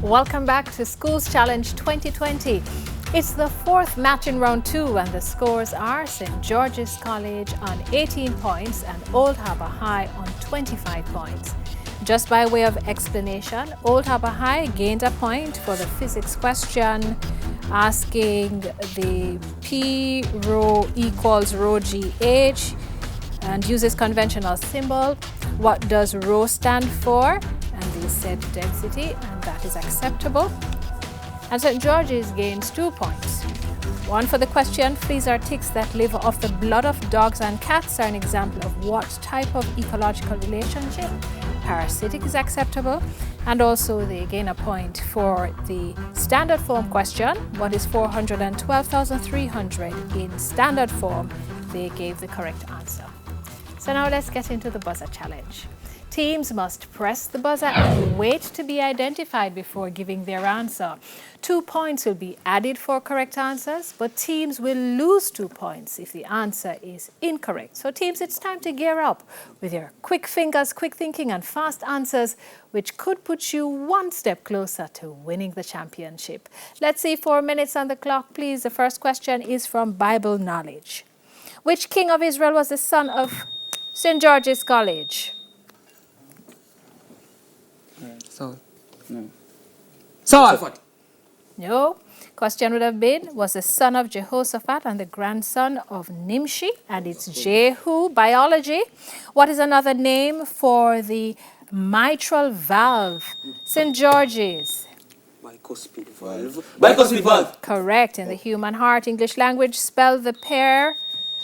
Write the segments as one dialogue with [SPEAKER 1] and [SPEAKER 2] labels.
[SPEAKER 1] Welcome back to Schools Challenge 2020. It's the fourth match in round 2 and the scores are St. George's College on 18 points and Old Harbour High on 25 points. Just by way of explanation, Old Harbour High gained a point for the physics question asking the P rho equals rho GH and uses conventional symbol. What does rho stand for? And they said density, and that is acceptable. And St. George's gains 2 points. One for the question, fleas are ticks that live off the blood of dogs and cats are an example of what type of ecological relationship? Parasitic is acceptable. And also they gain a point for the standard form question. What is 412,300 in standard form? They gave the correct answer. So now let's get into the buzzer challenge. Teams must press the buzzer and wait to be identified before giving their answer. 2 points will be added for correct answers, but teams will lose 2 points if the answer is incorrect. So teams, it's time to gear up with your quick fingers, quick thinking and fast answers, which could put you one step closer to winning the championship. Let's see, 4 minutes on the clock, please. The first question is from Bible knowledge. Which king of Israel was the son of St. George's College?
[SPEAKER 2] Saul.
[SPEAKER 1] No. Question would have been, was the son of Jehoshaphat and the grandson of Nimshi, and it's Jehu. Biology. What is another name for the mitral valve? St. George's.
[SPEAKER 2] Bicuspid valve. Bicuspid valve.
[SPEAKER 1] Correct. In the human heart. English language, spell the pair.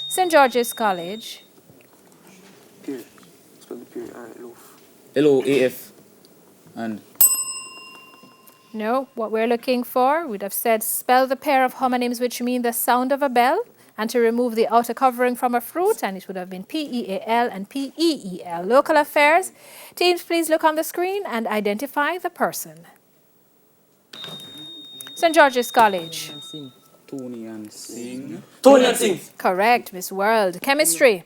[SPEAKER 1] St. George's College.
[SPEAKER 2] Peer. Spell the peer. Loaf. L-O-A-F. And
[SPEAKER 1] No, what we're looking for, we'd have said spell the pair of homonyms which mean the sound of a bell, and to remove the outer covering from a fruit, and it would have been P-E-A-L and P-E-E-L. Local affairs. Teams, please look on the screen and identify the person. St. George's College.
[SPEAKER 2] Tony and Sing.
[SPEAKER 1] Correct, Miss World. Chemistry.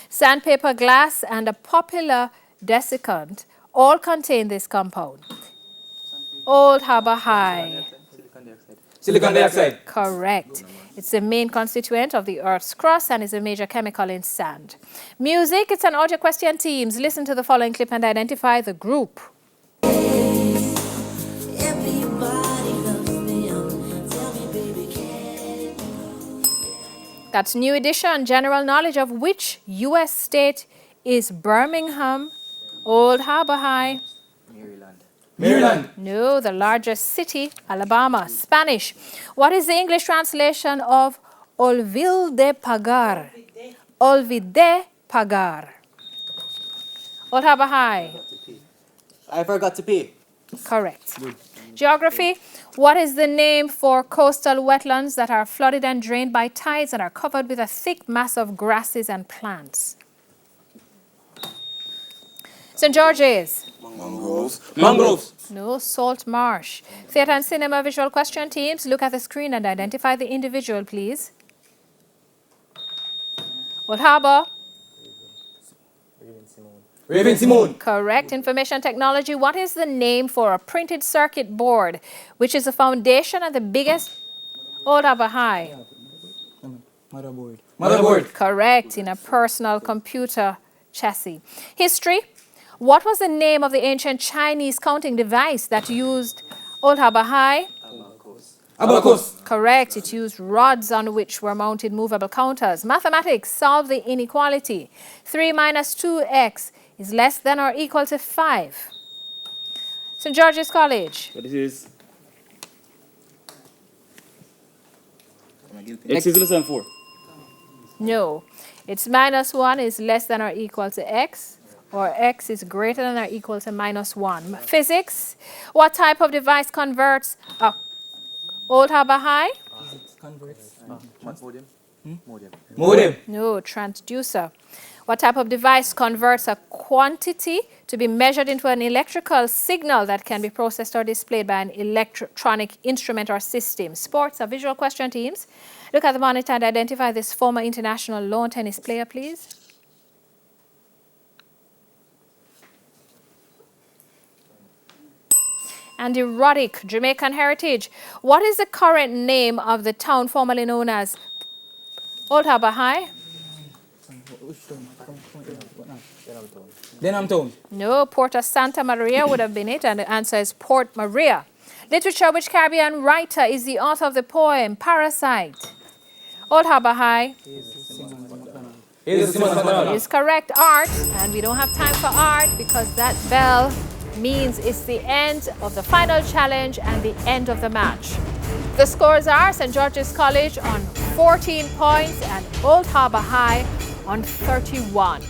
[SPEAKER 1] Sandpaper, glass, and a popular desiccant all contain this compound. Old Harbour High.
[SPEAKER 2] Silicon dioxide.
[SPEAKER 1] Correct. It's the main constituent of the Earth's crust and is a major chemical in sand. Music, it's an audio question, teams. Listen to the following clip and identify the group. That's New Edition. General knowledge of which U.S. state is Birmingham? Old Harbour High.
[SPEAKER 2] Maryland.
[SPEAKER 1] No, the largest city, Alabama. Spanish. What is the English translation of olvide pagar? Olvide pagar. Old Harbour High.
[SPEAKER 3] I forgot to pay.
[SPEAKER 1] Correct. Geography. What is the name for coastal wetlands that are flooded and drained by tides and are covered with a thick mass of grasses and plants? St. George's.
[SPEAKER 2] Mangroves.
[SPEAKER 1] No, salt marsh. Theatre and cinema visual question, teams. Look at the screen and identify the individual, please. Old Harbour.
[SPEAKER 2] Raven Simone.
[SPEAKER 1] Correct. Information technology. What is the name for a printed circuit board, which is the foundation and the biggest? Old Harbour High.
[SPEAKER 2] Motherboard.
[SPEAKER 1] Correct. In a personal computer chassis. History. What was the name of the ancient Chinese counting device that used Old Harbour High?
[SPEAKER 2] Abacus.
[SPEAKER 1] Correct. It used rods on which were mounted movable counters. Mathematics. Solve the inequality. 3 minus 2x is less than or equal to 5. St. George's College.
[SPEAKER 2] So this is X is less than 4.
[SPEAKER 1] No. It's minus 1 is less than or equal to x, or x is greater than or equal to minus 1. Physics. What type of device converts a Old Harbour High?
[SPEAKER 2] Modem.
[SPEAKER 1] No, transducer. What type of device converts a quantity to be measured into an electrical signal that can be processed or displayed by an electronic instrument or system? Sports, a visual question, teams. Look at the monitor and identify this former international lawn tennis player, please. and erotic Jamaican heritage. What is the current name of the town formerly known as Old Harbour High?
[SPEAKER 2] Denham Town.
[SPEAKER 1] No, Port of Santa Maria would have been it, and the answer is Port Maria. Literature. Which Caribbean writer is the author of the poem Parasite? Old Harbour High is correct. Art, and we don't have time for art because that bell means it's the end of the final challenge and the end of the match. The scores are St. George's College on 14 points and Old Harbour High on 31.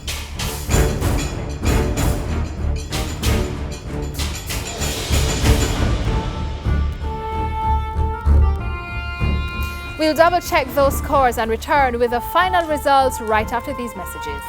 [SPEAKER 1] We'll double check those scores and return with the final results right after these messages.